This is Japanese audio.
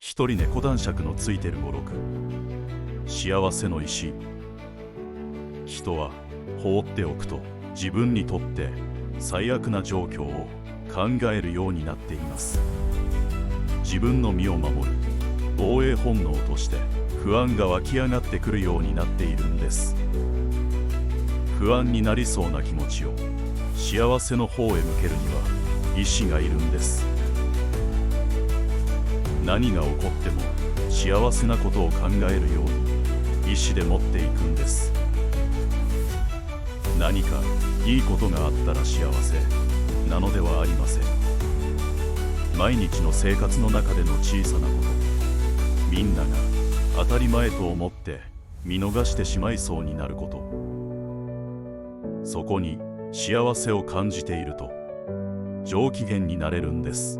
一人猫男爵のついてる語録。幸せの意思。人は放っておくと自分にとって最悪な状況を考えるようになっています。自分の身を守る防衛本能として不安が湧き上がってくるようになっているんです。不安になりそうな気持ちを幸せの方へ向けるには意志がいるんです。何が起こっても幸せなことを考えるように意志で持っていくんです。何かいいことがあったら幸せなのではありません。毎日の生活の中での小さなこと、みんなが当たり前と思って見逃してしまいそうになること、そこに幸せを感じていると上機嫌になれるんです。